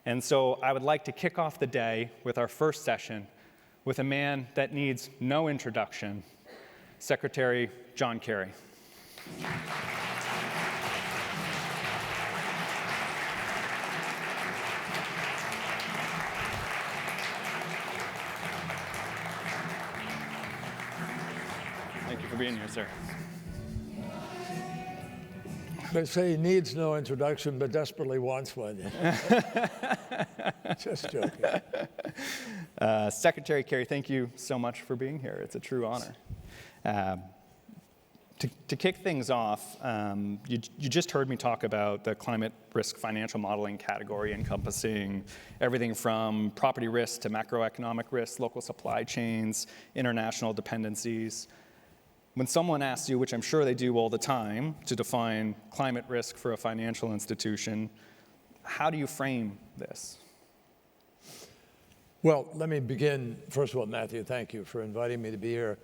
And so I would like to kick off the day with our first session with a man that needs no introduction, Secretary John Kerry. Thank you for being here, sir. They say he needs no introduction, but desperately wants one. Just joking. Secretary Kerry, thank you so much for being here. It's a true honor. To kick things off, you just heard me talk about the climate risk financial modeling category encompassing everything from property risk to macroeconomic risk, local supply chains, international dependencies. When someone asks you, which I'm sure they do all the time, to define climate risk for a financial institution, how do you frame this? Well, let me begin. First of all, Matthew, thank you for inviting me to be here.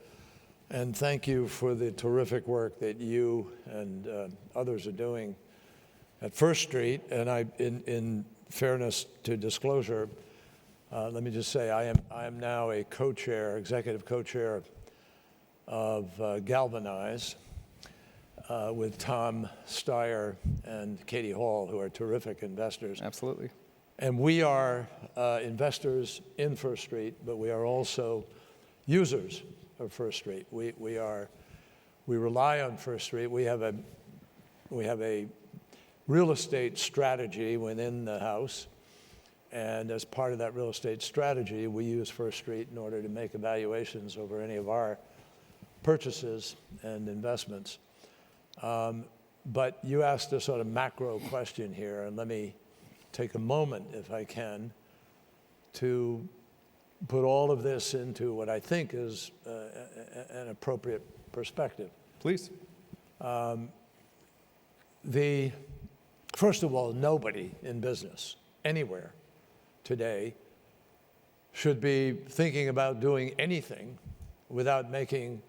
And thank you for the terrific work that you and others are doing at First Street. And in fairness to disclosure, let me just say I am now a co-chair, executive co-chair of Galvanize with Tom Steyer and Katie Hall, who are terrific investors. Absolutely. And we are investors in First Street, but we are also users of First Street. We rely on First Street. We have a real estate strategy within the house, and as part of that real estate strategy, we use First Street in order to make evaluations over any of our purchases and investments. But you asked a sort of macro question here, and let me take a moment, if I can, to put all of this into what I think is an appropriate perspective. Please. First of all, nobody in business, anywhere today, should be thinking about doing anything without making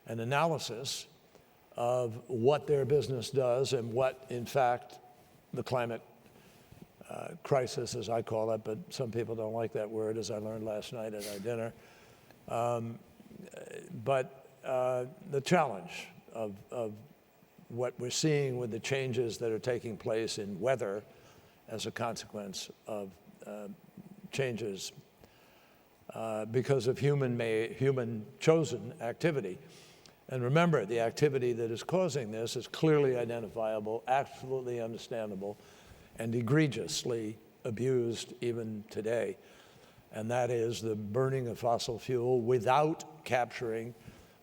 an analysis of what their business does and what, in fact, the climate crisis, as I call it, but some people don't like that word, as I learned last night at our dinner. But the challenge of what we're seeing with the changes that are taking place in weather as a consequence of changes because of human-chosen activity. And remember, the activity that is causing this is clearly identifiable, absolutely understandable, and egregiously abused even today. And that is the burning of fossil fuel without capturing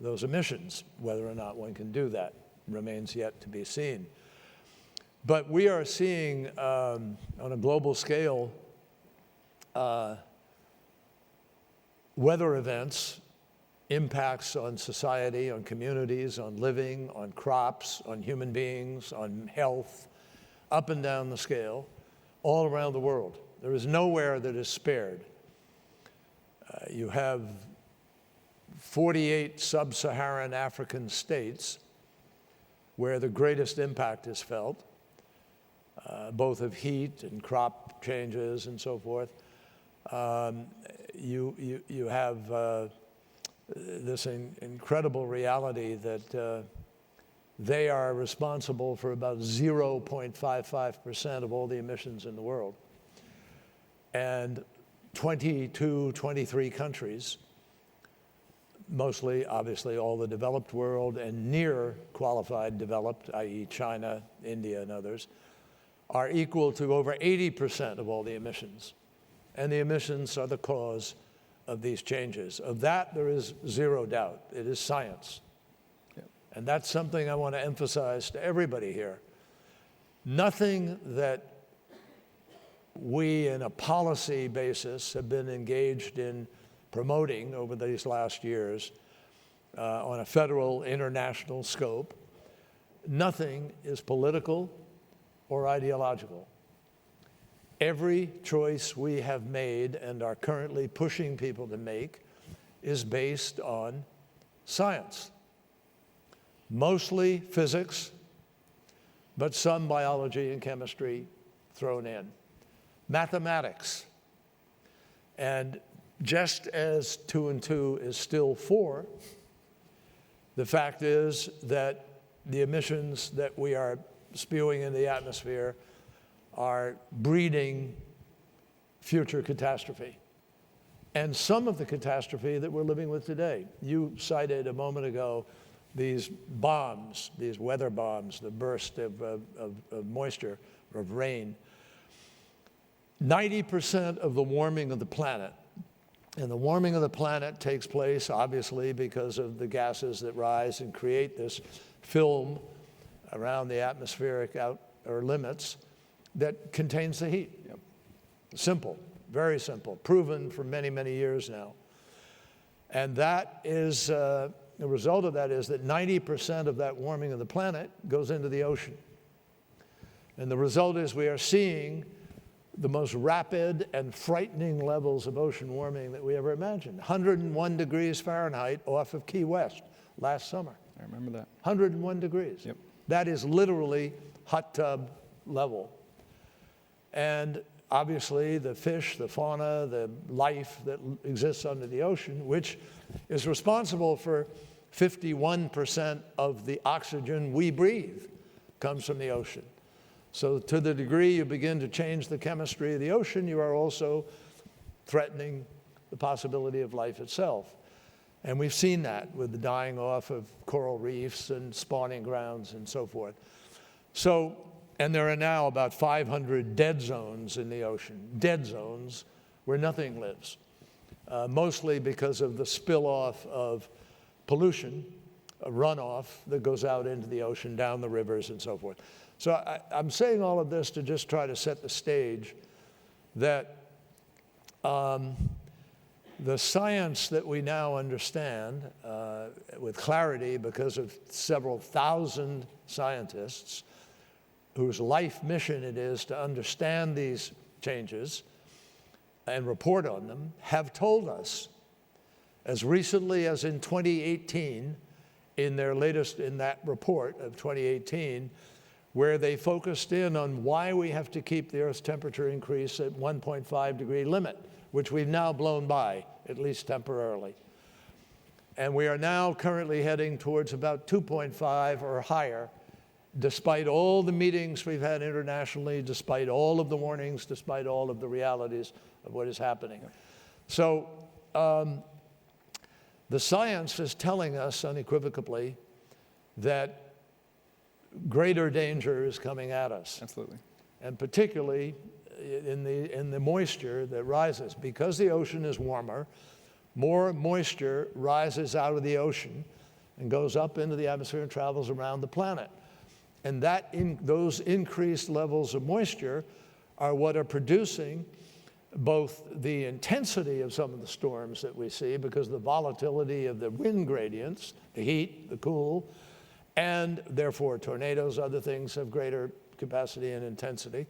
those emissions. Whether or not one can do that remains yet to be seen. But we are seeing, on a global scale, weather events, impacts on society, on communities, on living, on crops, on human beings, on health, up and down the scale, all around the world. There is nowhere that is spared. You have 48 sub-Saharan African states where the greatest impact is felt, both of heat and crop changes and so forth. You have this incredible reality that they are responsible for about 0.55% of all the emissions in the world. And 22, 23 countries, mostly, obviously, all the developed world and near qualified developed, i.e. China, India, and others, are equal to over 80% of all the emissions. And the emissions are the cause of these changes. Of that, there is zero doubt. It is science. Yeah. And that's something I want to emphasize to everybody here. Nothing that we, in a policy basis, have been engaged in promoting over these last years on a federal, international scope, nothing is political or ideological. Every choice we have made and are currently pushing people to make is based on science. Mostly physics, but some biology and chemistry thrown in. mathematics. And just as 2 and 2 is still 4, the fact is that the emissions that we are spewing into the atmosphere are breeding future catastrophe. And some of the catastrophe that we're living with today. You cited a moment ago these bombs, these weather bombs, the burst of moisture, of rain. 90% of the warming of the planet, and the warming of the planet takes place obviously because of the gases that rise and create this film around the atmospheric outer limits that contains the heat. Yep. Simple, very simple, proven for many, many years now. And that is, the result of that is that 90% of that warming of the planet goes into the ocean. And the result is we are seeing the most rapid and frightening levels of ocean warming that we ever imagined. 101 degrees Fahrenheit off of Key West last summer. I remember that. 101 degrees. Yep. That is literally hot tub level. And obviously the fish, the fauna, the life that exists under the ocean, which is responsible for 51% of the oxygen we breathe, comes from the ocean. So to the degree you begin to change the chemistry of the ocean, you are also threatening the possibility of life itself. And we've seen that with the dying off of coral reefs and spawning grounds and so forth. So, and there are now about 500 dead zones in the ocean, dead zones where nothing lives, mostly because of the spill-off of pollution, a runoff that goes out into the ocean, down the rivers and so forth. So I'm saying all of this to just try to set the stage that the science that we now understand with clarity because of several thousand scientists whose life mission it is to understand these changes and report on them, have told us as recently as in 2018, in their latest, in that report of 2018, where they focused in on why we have to keep the Earth's temperature increase at 1.5 degree limit, which we've now blown by, at least temporarily. And we are now currently heading towards about 2.5 or higher, despite all the meetings we've had internationally, despite all of the warnings, despite all of the realities of what is happening. So the science is telling us unequivocally that greater danger is coming at us. Absolutely. And particularly in the moisture that rises. Because the ocean is warmer, more moisture rises out of the ocean and goes up into the atmosphere and travels around the planet. And those increased levels of moisture are what are producing both the intensity of some of the storms that we see because of the volatility of the wind gradients, the heat, the cool, and therefore tornadoes, other things have greater capacity and intensity.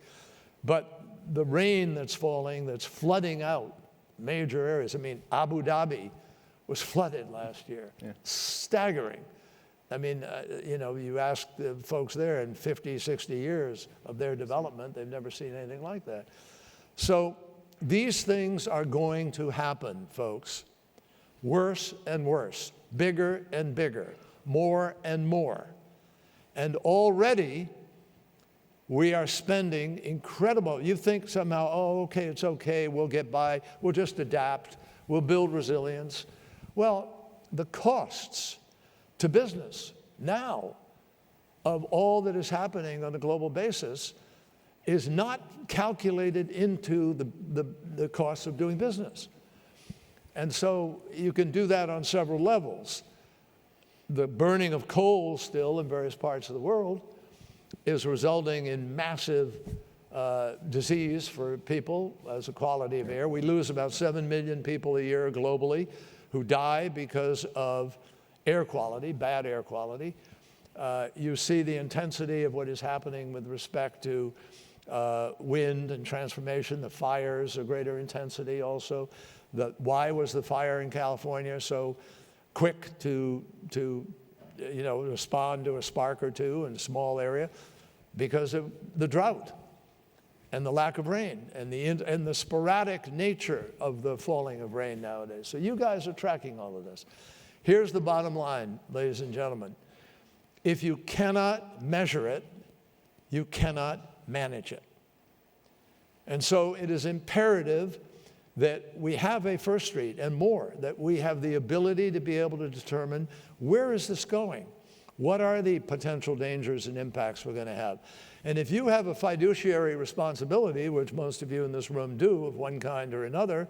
But the rain that's falling, that's flooding out major areas. I mean, Abu Dhabi was flooded last year. Yeah. Staggering. I mean, you ask the folks there in 50, 60 years of their development, they've never seen anything like that. So these things are going to happen, folks. Worse and worse, bigger and bigger, more and more. And already we are spending incredible, you think somehow, oh, okay, it's okay, we'll get by, we'll just adapt, we'll build resilience. Well, the costs to business now of all that is happening on a global basis is not calculated into the costs of doing business. And so you can do that on several levels. The burning of coal still in various parts of the world is resulting in massive disease for people as a quality of air. We lose about 7 million people a year globally who die because of air quality, bad air quality. You see the intensity of what is happening with respect to wind and transformation. The fires are greater intensity also. Why was the fire in California so quick to respond to a spark or two in a small area? Because of the drought. and the lack of rain and the sporadic nature of the falling of rain nowadays. So you guys are tracking all of this. Here's the bottom line, ladies and gentlemen. If you cannot measure it, you cannot manage it. And so it is imperative that we have a First Street and more, that we have the ability to be able to determine where is this going? What are the potential dangers and impacts we're going to have? And if you have a fiduciary responsibility, which most of you in this room do of one kind or another,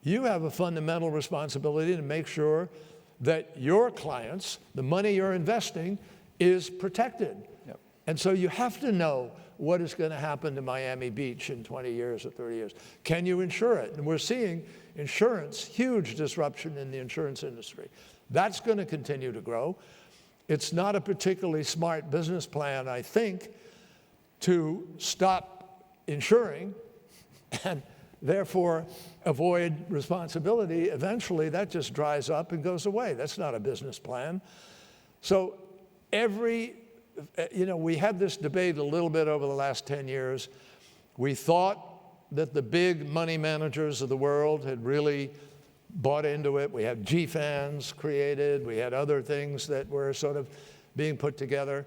you have a fundamental responsibility to make sure that your clients, the money you're investing, is protected. Yep. And so you have to know what is going to happen to Miami Beach in 20 years or 30 years. Can you insure it? And we're seeing insurance, huge disruption in the insurance industry. That's going to continue to grow. It's not a particularly smart business plan, I think, to stop insuring and therefore avoid responsibility. Eventually, that just dries up and goes away. That's not a business plan. So we had this debate a little bit over the last 10 years. We thought that the big money managers of the world had really bought into it. We had GFANs created. We had other things that were sort of being put together.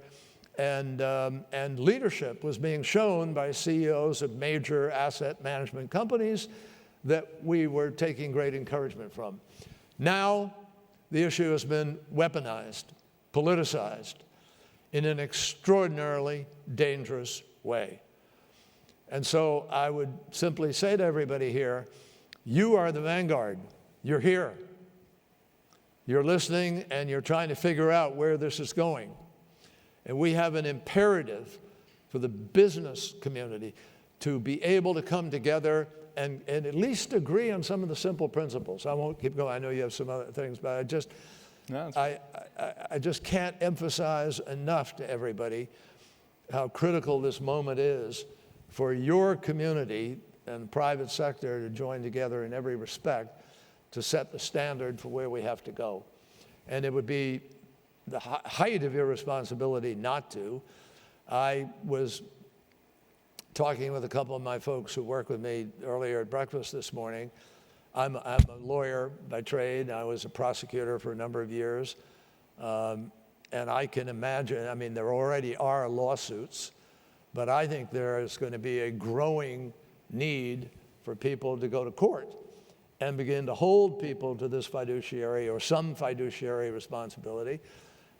And leadership was being shown by CEOs of major asset management companies that we were taking great encouragement from. Now, the issue has been weaponized, politicized, in an extraordinarily dangerous way. And so I would simply say to everybody here, you are the vanguard. You're here. You're listening and you're trying to figure out where this is going. And we have an imperative for the business community to be able to come together and at least agree on some of the simple principles. I won't keep going. I know you have some other things, but I just can't emphasize enough to everybody how critical this moment is for your community and the private sector to join together in every respect to set the standard for where we have to go. And it would be the height of irresponsibility not to. I was talking with a couple of my folks who work with me earlier at breakfast this morning. I'm a lawyer by trade. I was a prosecutor for a number of years. And I can imagine, I mean, there already are lawsuits, but I think there is going to be a growing need for people to go to court and begin to hold people to this fiduciary or some fiduciary responsibility.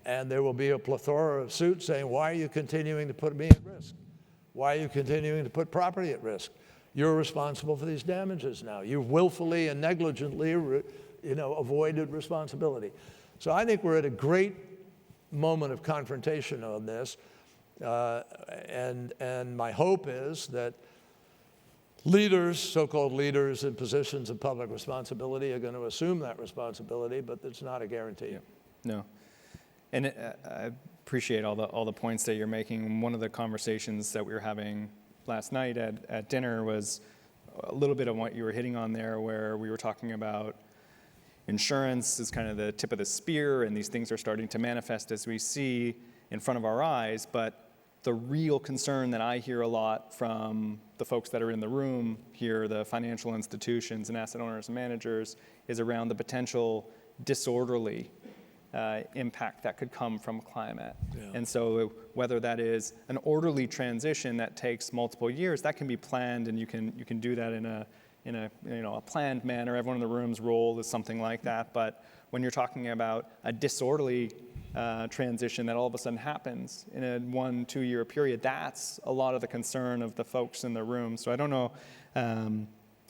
And there will be a plethora of suits saying, why are you continuing to put me at risk? Why are you continuing to put property at risk? You're responsible for these damages now. You've willfully and negligently, avoided responsibility. So I think we're at a great moment of confrontation on this. And my hope is that leaders, so-called leaders in positions of public responsibility are going to assume that responsibility, but it's not a guarantee. Yeah. No. And I appreciate all the points that you're making. One of the conversations that we were having last night at dinner was a little bit of what you were hitting on there, where we were talking about insurance is kind of the tip of the spear, and these things are starting to manifest as we see in front of our eyes. But the real concern that I hear a lot from the folks that are in the room here, the financial institutions and asset owners and managers, is around the potential disorderly impact that could come from climate. Yeah. And so whether that is an orderly transition that takes multiple years, that can be planned, and you can do that in a planned manner. Everyone in the room's role is something like that. But when you're talking about a disorderly transition that all of a sudden happens in a 1-2 year period, that's a lot of the concern of the folks in the room. So I don't know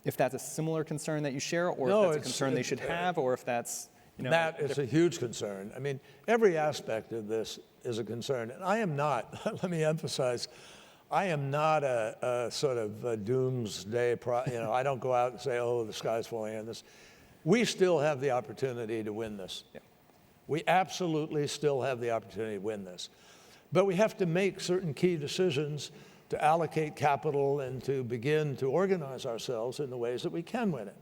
if that's a similar concern that you share, or if that's a concern they should have, or if that's that is a huge concern. I mean, every aspect of this is a concern. And I am not, let me emphasize, I am not a sort of a doomsday, I don't go out and say, oh, the sky's falling on this. We still have the opportunity to win this. Yeah. We absolutely still have the opportunity to win this. But we have to make certain key decisions to allocate capital and to begin to organize ourselves in the ways that we can win it.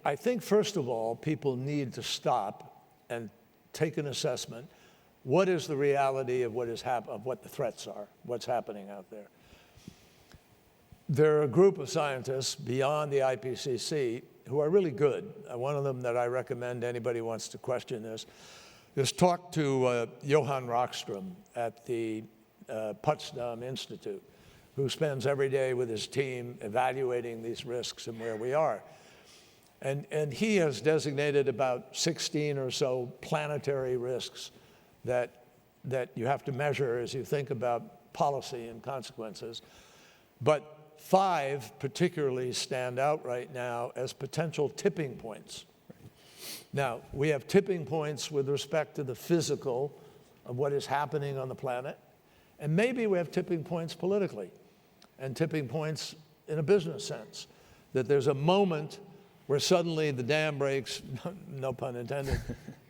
I think, first of all, people need to stop and take an assessment what is the reality of what the threats are, what's happening out there. There are a group of scientists beyond the IPCC who are really good. One of them that I recommend anybody who wants to question this is talk to Johan Rockström at the Potsdam Institute, who spends every day with his team evaluating these risks and where we are. And he has designated about 16 or so planetary risks that you have to measure as you think about policy and consequences. But 5 particularly stand out right now as potential tipping points. Now, we have tipping points with respect to the physical of what is happening on the planet, and maybe we have tipping points politically, and tipping points in a business sense, that there's a moment where suddenly the dam breaks, no pun intended,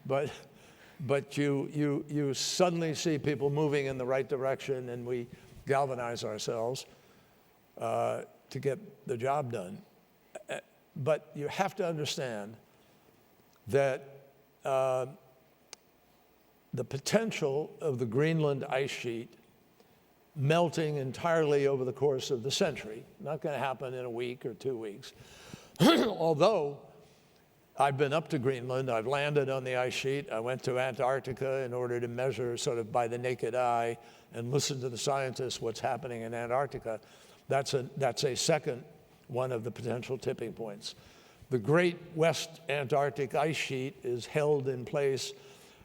but you suddenly see people moving in the right direction, and we galvanize ourselves to get the job done. But you have to understand that the potential of the Greenland ice sheet melting entirely over the course of the century, not going to happen in a week or 2 weeks, although I've been up to Greenland, I've landed on the ice sheet, I went to Antarctica in order to measure sort of by the naked eye and listen to the scientists what's happening in Antarctica. That's a second one of the potential tipping points. The Great West Antarctic Ice Sheet is held in place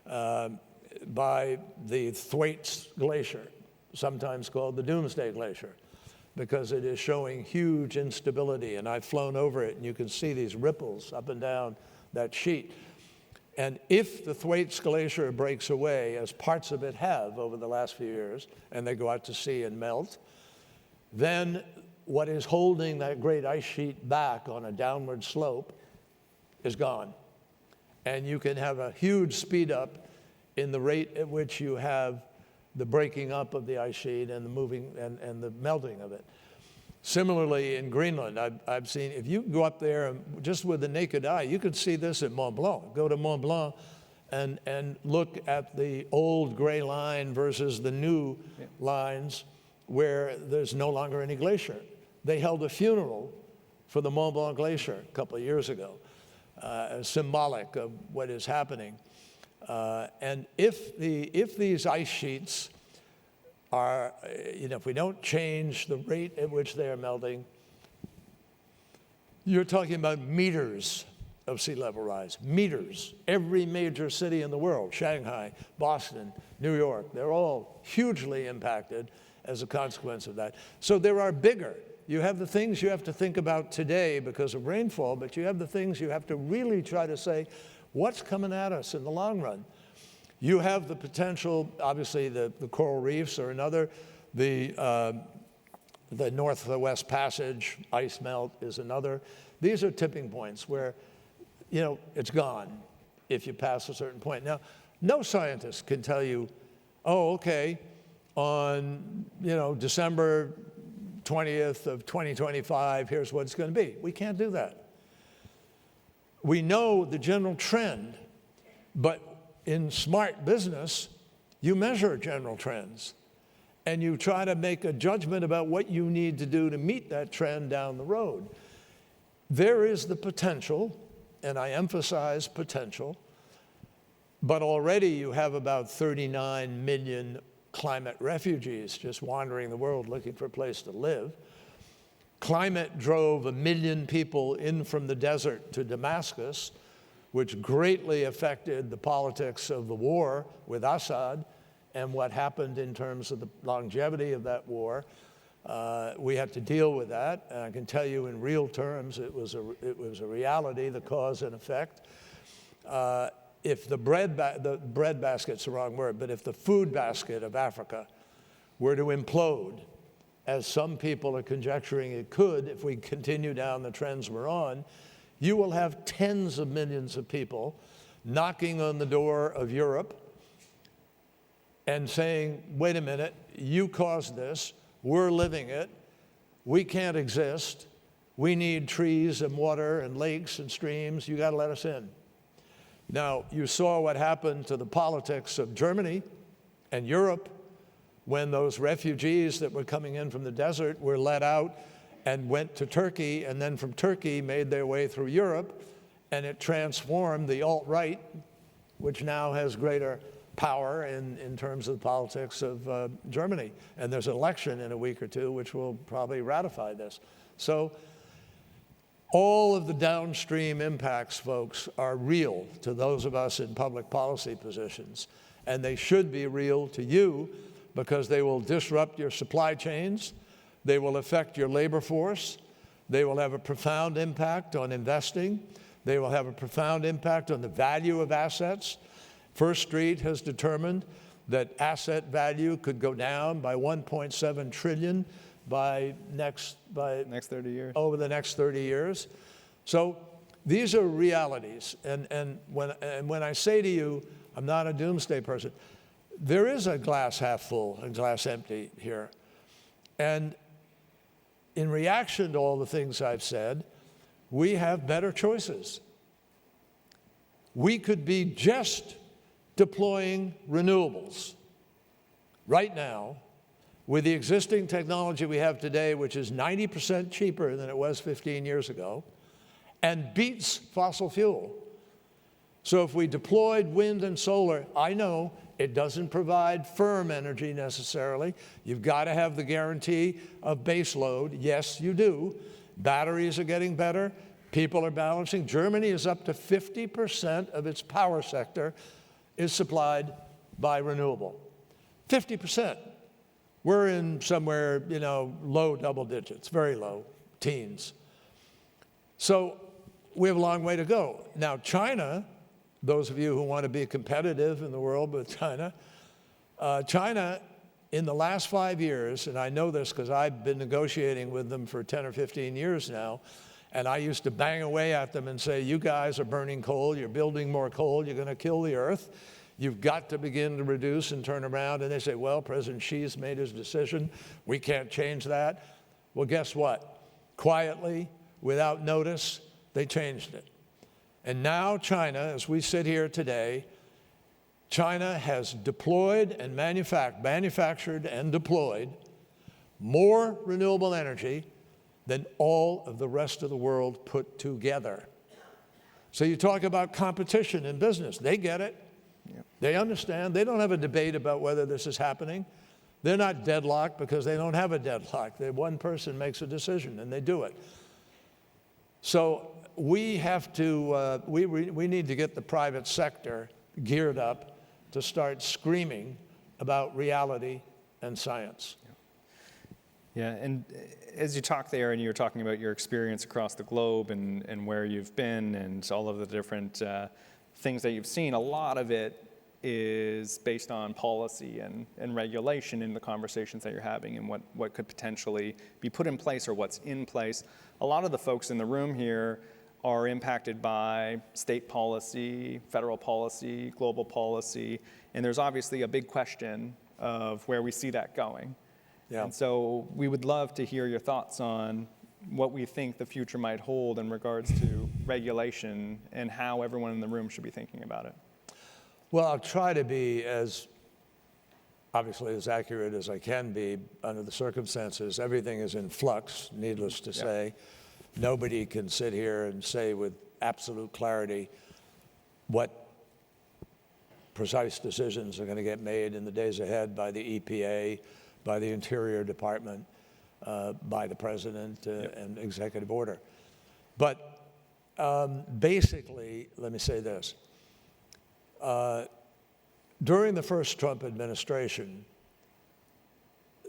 by the Thwaites Glacier, sometimes called the Doomsday Glacier, because it is showing huge instability. And I've flown over it, and you can see these ripples up and down that sheet. And if the Thwaites Glacier breaks away, as parts of it have over the last few years, and they go out to sea and melt, then what is holding that great ice sheet back on a downward slope is gone. And you can have a huge speed up in the rate at which you have the breaking up of the ice sheet and the moving and the melting of it. Similarly, in Greenland, I've seen, if you go up there just with the naked eye, you can see this at Mont Blanc. Go to Mont Blanc and look at the old gray line versus the new lines where there's no longer any glacier. They held a funeral for the Mont Blanc Glacier a couple of years ago, symbolic of what is happening. And if these ice sheets are, if we don't change the rate at which they are melting, you're talking about meters of sea level rise, meters. Every major city in the world, Shanghai, Boston, New York, they're all hugely impacted as a consequence of that. So there are bigger. You have the things you have to think about today because of rainfall, but you have the things you have to really try to say, what's coming at us in the long run? You have the potential, obviously the coral reefs are another, the North to the West Passage, ice melt is another. These are tipping points where, it's gone if you pass a certain point. Now, no scientist can tell you, oh, okay, on, December 20th of 2025, here's what it's going to be. We can't do that. We know the general trend, but in smart business, you measure general trends, and you try to make a judgment about what you need to do to meet that trend down the road. There is the potential, and I emphasize potential, but already you have about 39 million climate refugees just wandering the world looking for a place to live. Climate drove 1 million people in from the desert to Damascus, which greatly affected the politics of the war with Assad and what happened in terms of the longevity of that war. We had to deal with that, and I can tell you in real terms it was a reality, the cause and effect. If the bread basket's the wrong word, but if the food basket of Africa were to implode, as some people are conjecturing it could if we continue down the trends we're on, you will have tens of millions of people knocking on the door of Europe and saying, wait a minute, you caused this, we're living it, we can't exist, we need trees and water and lakes and streams, you got to let us in. Now, you saw what happened to the politics of Germany And Europe, when those refugees that were coming in from the desert were let out and went to Turkey, and then from Turkey made their way through Europe, and it transformed the alt-right, which now has greater power in terms of the politics of Germany. And there's an election in a week or two which will probably ratify this. So all of the downstream impacts, folks, are real to those of us in public policy positions. And they should be real to you because they will disrupt your supply chains, they will affect your labor force, they will have a profound impact on investing, they will have a profound impact on the value of assets. First Street has determined that asset value could go down by 1.7 trillion by next 30 years. Over the next 30 years. So these are realities. And when I say to you, I'm not a doomsday person, there is a glass half full and glass empty here. And in reaction to all the things I've said, we have better choices. We could be just deploying renewables right now with the existing technology we have today, which is 90% cheaper than it was 15 years ago, and beats fossil fuel. So if we deployed wind and solar, I know it doesn't provide firm energy necessarily. You've got to have the guarantee of base load. Yes, you do. Batteries are getting better. People are balancing. Germany is up to 50% of its power sector is supplied by renewable. 50%. We're in somewhere, low double digits, very low, teens. So we have a long way to go. Now, China, those of you who want to be competitive in the world with China, China, in the last 5 years, and I know this because I've been negotiating with them for 10 or 15 years now, and I used to bang away at them and say, you guys are burning coal, you're building more coal, you're going to kill the earth. You've got to begin to reduce and turn around. And they say, well, President Xi's made his decision. We can't change that. Well, guess what? Quietly, without notice, they changed it. And now China, as we sit here today, China has deployed and manufactured and deployed more renewable energy than all of the rest of the world put together. So you talk about competition in business. They get it. Yep. They understand. They don't have a debate about whether this is happening. They're not deadlocked because they don't have a deadlock. One person makes a decision and they do it. So we have to, we need to get the private sector geared up to start screaming about reality and science. Yeah, and as you talk there and you're talking about your experience across the globe and where you've been and all of the different things that you've seen, a lot of it is based on policy and regulation in the conversations that you're having and what could potentially be put in place or what's in place. A lot of the folks in the room here are impacted by state policy, federal policy, global policy, and there's obviously a big question of where we see that going. Yeah. And so we would love to hear your thoughts on what we think the future might hold in regards to regulation and how everyone in the room should be thinking about it. Well, I'll try to be obviously as accurate as I can be under the circumstances. Everything is in flux, needless to say. Nobody can sit here and say with absolute clarity what precise decisions are going to get made in the days ahead by the EPA, by the Interior Department, by the President, and executive order. But basically, let me say this. During the first Trump administration,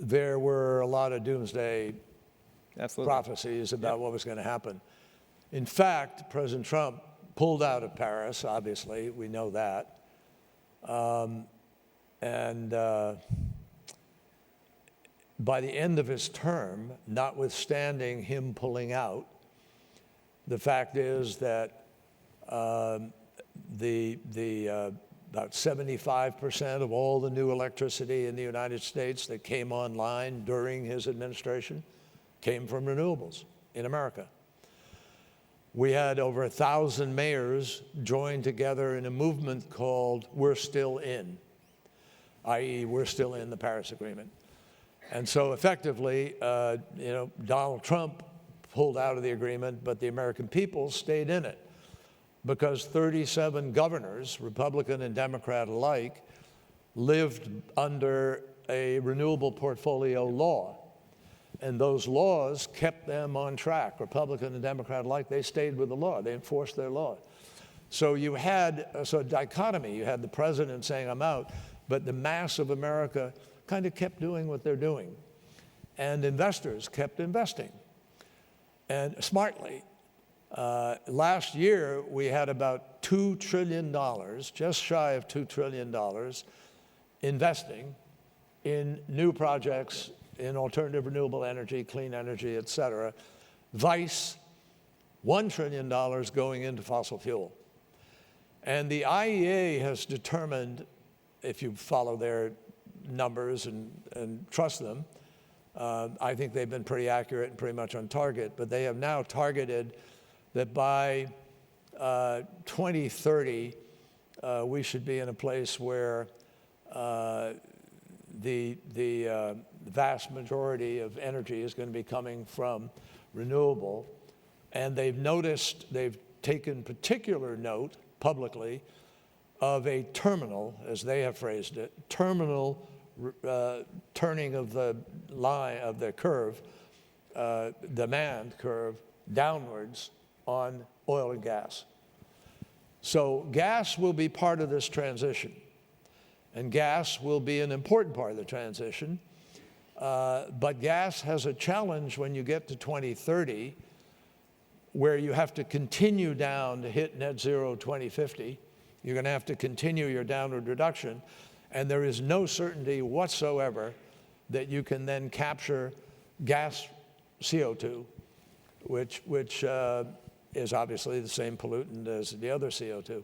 there were a lot of doomsday prophecies about what was going to happen. In fact, President Trump pulled out of Paris, obviously, we know that. By the end of his term, notwithstanding him pulling out, the fact is that about 75% of all the new electricity in the United States that came online during his administration came from renewables in America. We had over 1,000 mayors join together in a movement called We're Still In. i.e. we're still in the Paris Agreement. And so effectively, Donald Trump pulled out of the agreement, but the American people stayed in it because 37 governors, Republican and Democrat alike, lived under a renewable portfolio law. And those laws kept them on track. Republican and Democrat alike, they stayed with the law. They enforced their law. So you had a sort of dichotomy. You had the president saying, I'm out, but the mass of America kind of kept doing what they're doing. And investors kept investing, and smartly. Last year, we had about $2 trillion, just shy of $2 trillion, investing in new projects in alternative renewable energy, clean energy, et cetera. Vice, $1 trillion going into fossil fuel. And the IEA has determined, if you follow their numbers and trust them, I think they've been pretty accurate and pretty much on target, but they have now targeted that by 2030, we should be in a place where the vast majority of energy is going to be coming from renewable. And they've taken particular note publicly of a terminal, as they have phrased it, terminal turning of the line of the curve, demand curve, downwards on oil and gas. So gas will be part of this transition, and gas will be an important part of the transition. But gas has a challenge when you get to 2030, where you have to continue down to hit net zero 2050. You're going to have to continue your downward reduction, and there is no certainty whatsoever that you can then capture gas CO2, which is obviously the same pollutant as the other CO2.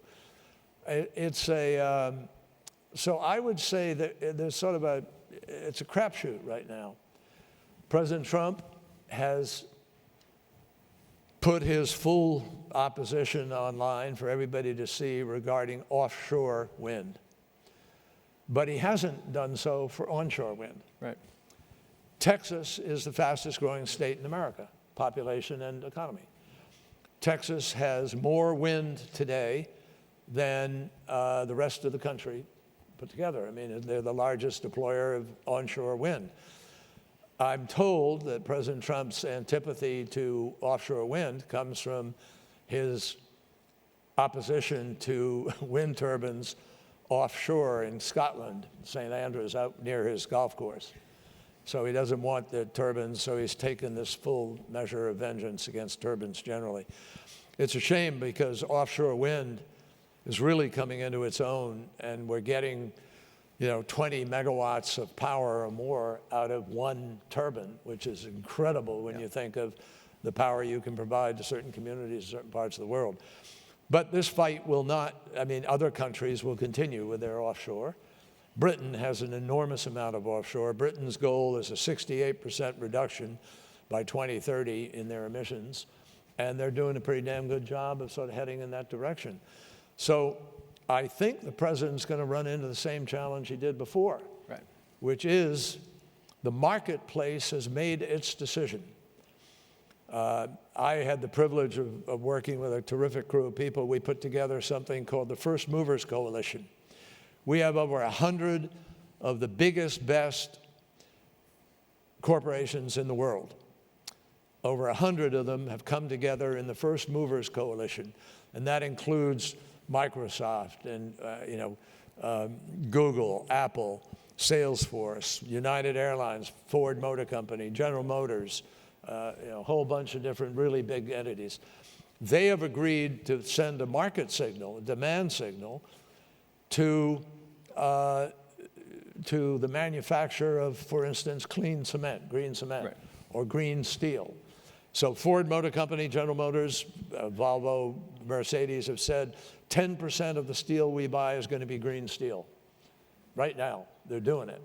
So I would say that there's sort of it's a crapshoot right now. President Trump has put his full opposition online for everybody to see regarding offshore wind. But he hasn't done so for onshore wind. Right. Texas is the fastest growing state in America, population and economy. Texas has more wind today than the rest of the country put together. I mean, they're the largest deployer of onshore wind. I'm told that President Trump's antipathy to offshore wind comes from his opposition to wind turbines offshore in Scotland, St. Andrews, out near his golf course. So he doesn't want the turbines, so he's taken this full measure of vengeance against turbines generally. It's a shame because offshore wind is really coming into its own, and we're getting 20 megawatts of power or more out of one turbine, which is incredible when you think of the power you can provide to certain communities in certain parts of the world. But this fight will not, other countries will continue with their offshore. Britain has an enormous amount of offshore. Britain's goal is a 68% reduction by 2030 in their emissions, and they're doing a pretty damn good job of sort of heading in that direction. So I think the president's going to run into the same challenge he did before, right, which is the marketplace has made its decision. I had the privilege of working with a terrific crew of people. We put together something called the First Movers Coalition. We have over 100 of the biggest, best corporations in the world. Over 100 of them have come together in the First Movers Coalition, and that includes Microsoft and Google, Apple, Salesforce, United Airlines, Ford Motor Company, General Motors, a whole bunch of different really big entities. They have agreed to send a market signal, a demand signal, to the manufacture of, for instance, clean cement, green cement, right, or green steel. So Ford Motor Company, General Motors, Volvo, Mercedes have said 10% of the steel we buy is going to be green steel. Right now, they're doing it.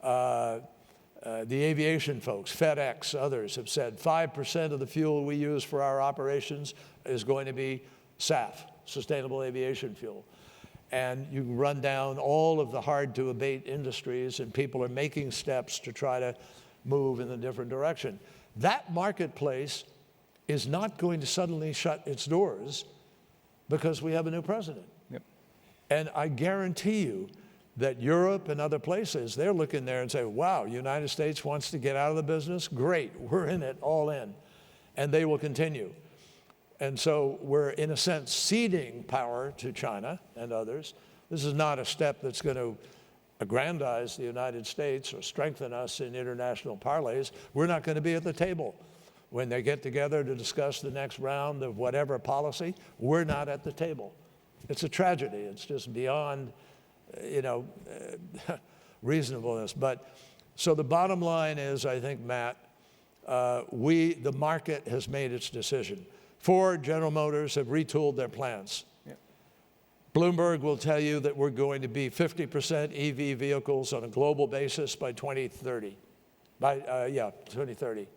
The aviation folks, FedEx, others have said 5% of the fuel we use for our operations is going to be SAF, sustainable aviation fuel. and you can run down all of the hard-to-abate industries, and people are making steps to try to move in a different direction. That marketplace is not going to suddenly shut its doors because we have a new president. Yep. And I guarantee you that Europe and other places, they're looking there and say, wow, United States wants to get out of the business? Great, we're in it, all in. And they will continue. And so we're, in a sense, ceding power to China and others. This is not a step that's going to aggrandize the United States or strengthen us in international parlays. We're not going to be at the table. When they get together to discuss the next round of whatever policy, we're not at the table. It's a tragedy. It's just beyond, reasonableness. But so the bottom line is, I think, Matt, the market has made its decision. Ford, General Motors have retooled their plants. Yep. Bloomberg will tell you that we're going to be 50% EV vehicles on a global basis by 2030. 2030.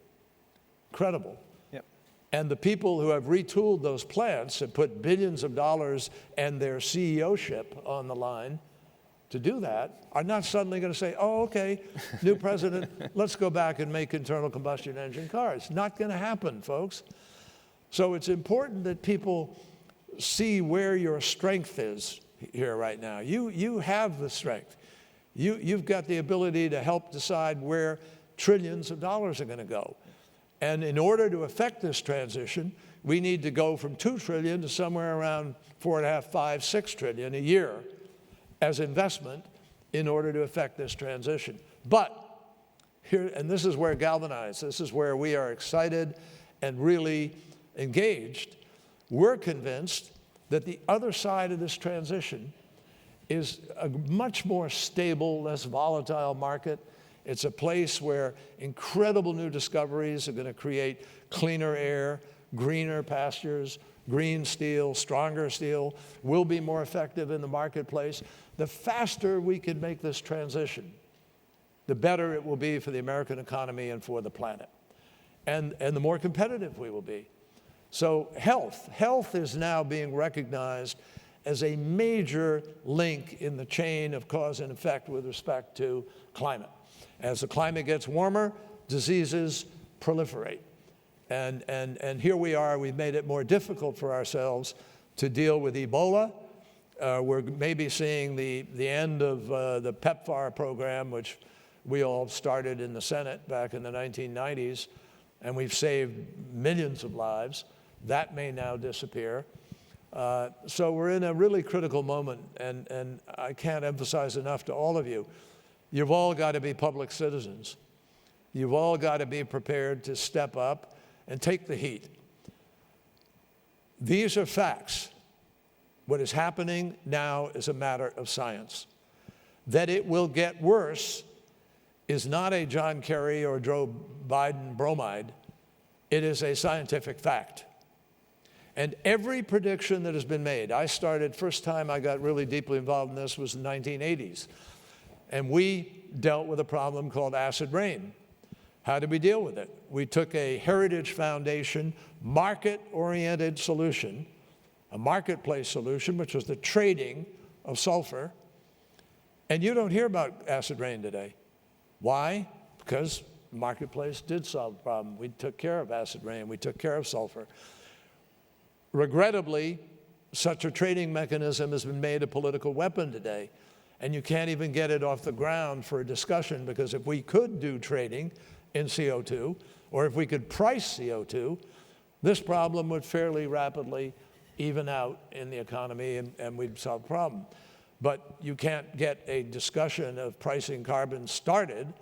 Incredible. Yep. And the people who have retooled those plants and put billions of dollars and their CEO-ship on the line to do that are not suddenly going to say, oh, okay, new president, let's go back and make internal combustion engine cars. Not going to happen, folks. So it's important that people see where your strength is here right now. You have the strength. You've got the ability to help decide where trillions of dollars are going to go. And in order to effect this transition, we need to go from 2 trillion to somewhere around 4.5, 5, 6 trillion a year as investment in order to effect this transition. But here, and this is where Galvanize, this is where we are excited and really engaged. We're convinced that the other side of this transition is a much more stable, less volatile market. It's a place where incredible new discoveries are going to create cleaner air, greener pastures, green steel, stronger steel, will be more effective in the marketplace. The faster we can make this transition, the better it will be for the American economy and for the planet. And the more competitive we will be. So health is now being recognized as a major link in the chain of cause and effect with respect to climate. As the climate gets warmer, diseases proliferate. And here we are, we've made it more difficult for ourselves to deal with Ebola. We're maybe seeing the end of the PEPFAR program, which we all started in the Senate back in the 1990s, and we've saved millions of lives. That may now disappear. So we're in a really critical moment, and I can't emphasize enough to all of you, you've all got to be public citizens. You've all got to be prepared to step up and take the heat. These are facts. What is happening now is a matter of science. That it will get worse is not a John Kerry or Joe Biden bromide. It is a scientific fact. And every prediction that has been made, first time I got really deeply involved in this was in the 1980s. And we dealt with a problem called acid rain. How did we deal with it? We took a Heritage Foundation market-oriented solution, a marketplace solution, which was the trading of sulfur. And you don't hear about acid rain today. Why? Because the marketplace did solve the problem. We took care of acid rain. We took care of sulfur. Regrettably, such a trading mechanism has been made a political weapon today. And you can't even get it off the ground for a discussion, because if we could do trading in CO2, or if we could price CO2, this problem would fairly rapidly even out in the economy, and we'd solve the problem. But you can't get a discussion of pricing carbon started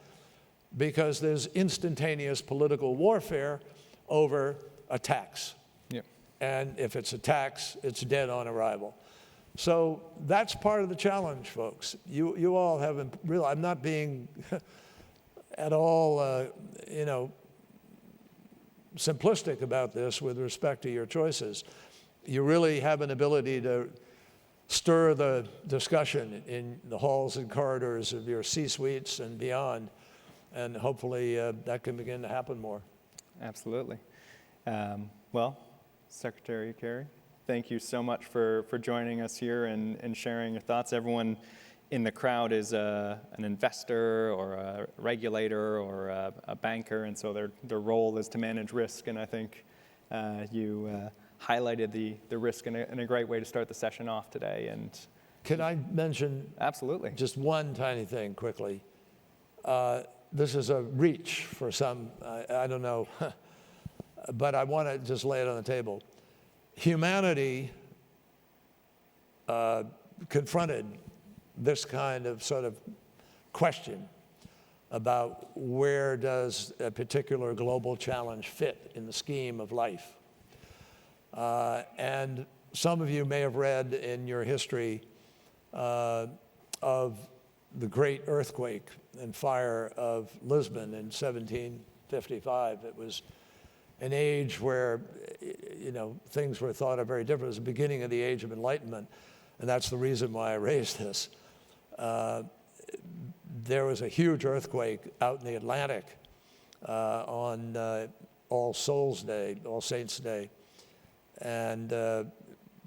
because there's instantaneous political warfare over a tax. Yep. And if it's a tax, it's dead on arrival. So that's part of the challenge, folks. You all haven't real. I'm not being at all, simplistic about this with respect to your choices. You really have an ability to stir the discussion in the halls and corridors of your C-suites and beyond, and hopefully that can begin to happen more. Absolutely. Well, Secretary Kerry, thank you so much for joining us here and sharing your thoughts. Everyone in the crowd is an investor or a regulator or a banker, and so their role is to manage risk. And I think you highlighted the risk in a great way to start the session off today. And Can I mention absolutely just one tiny thing quickly? This is a reach for some, I don't know, but I want to just lay it on the table. Humanity confronted this kind of sort of question about where does a particular global challenge fit in the scheme of life. And some of you may have read in your history of the great earthquake and fire of Lisbon in 1755. It was an age where, things were thought of very different. It was the beginning of the Age of Enlightenment, and that's the reason why I raised this. There was a huge earthquake out in the Atlantic on All Souls Day, All Saints Day, and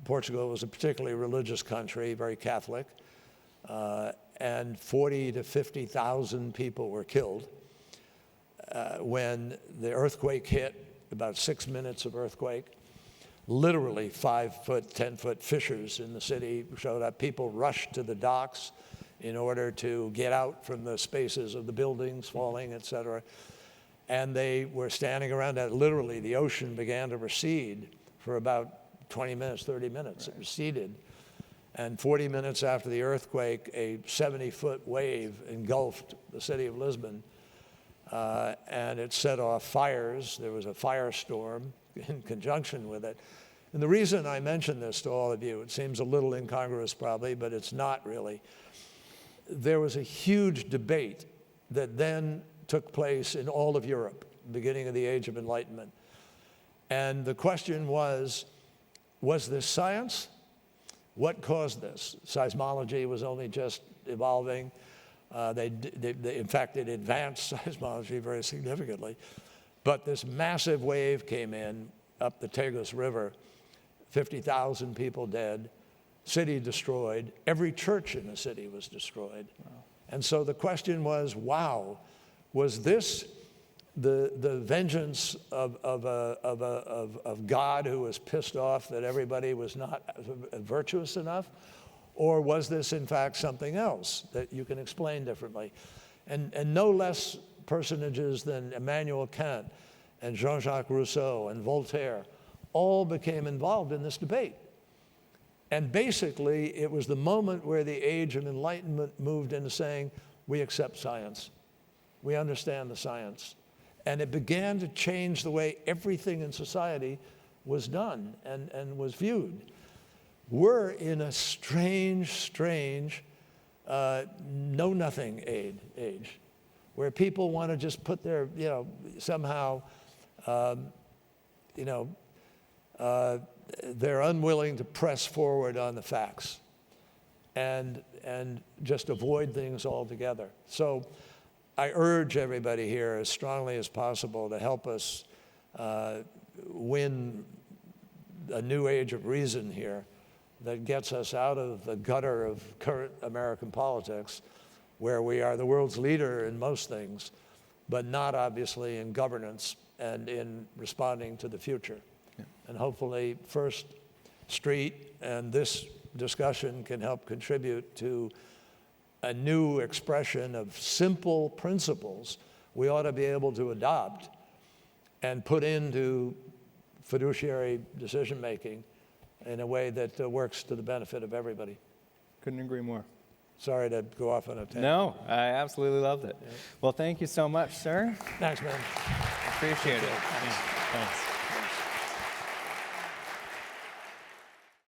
Portugal was a particularly religious country, very Catholic, and 40 to 50,000 people were killed. When the earthquake hit, about 6 minutes of earthquake, literally 5-foot, 10-foot fissures in the city showed up. People rushed to the docks in order to get out from the spaces of the buildings falling, et cetera. And they were standing around that. Literally, the ocean began to recede for about 20 minutes, 30 minutes. Right. It receded. And 40 minutes after the earthquake, a 70-foot wave engulfed the city of Lisbon. And it set off fires. There was a firestorm in conjunction with it. And the reason I mention this to all of you, it seems a little incongruous probably, but it's not really. There was a huge debate that then took place in all of Europe, beginning of the Age of Enlightenment. And the question was this science? What caused this? Seismology was only just evolving. In fact, it advanced seismology very significantly. But this massive wave came in up the Tagus River, 50,000 people dead, city destroyed. Every church in the city was destroyed. Wow. And so the question was, wow, was this the vengeance of God who was pissed off that everybody was not virtuous enough? Or was this, in fact, something else that you can explain differently? And no less personages than Immanuel Kant and Jean-Jacques Rousseau and Voltaire all became involved in this debate. And basically, it was the moment where the Age of Enlightenment moved into saying, we accept science. We understand the science. And it began to change the way everything in society was done and was viewed. We're in a strange know-nothing age, where people want to just put their, somehow, they're unwilling to press forward on the facts and just avoid things altogether. So I urge everybody here as strongly as possible to help us win a new age of reason here that gets us out of the gutter of current American politics, where we are the world's leader in most things, but not obviously in governance and in responding to the future. Yeah. And hopefully First Street and this discussion can help contribute to a new expression of simple principles we ought to be able to adopt and put into fiduciary decision-making in a way that works to the benefit of everybody. Couldn't agree more. Sorry to go off on a tangent. No, I absolutely loved it. Yeah. Well, thank you so much, sir. Thanks, man. Appreciate it. Yeah, thanks.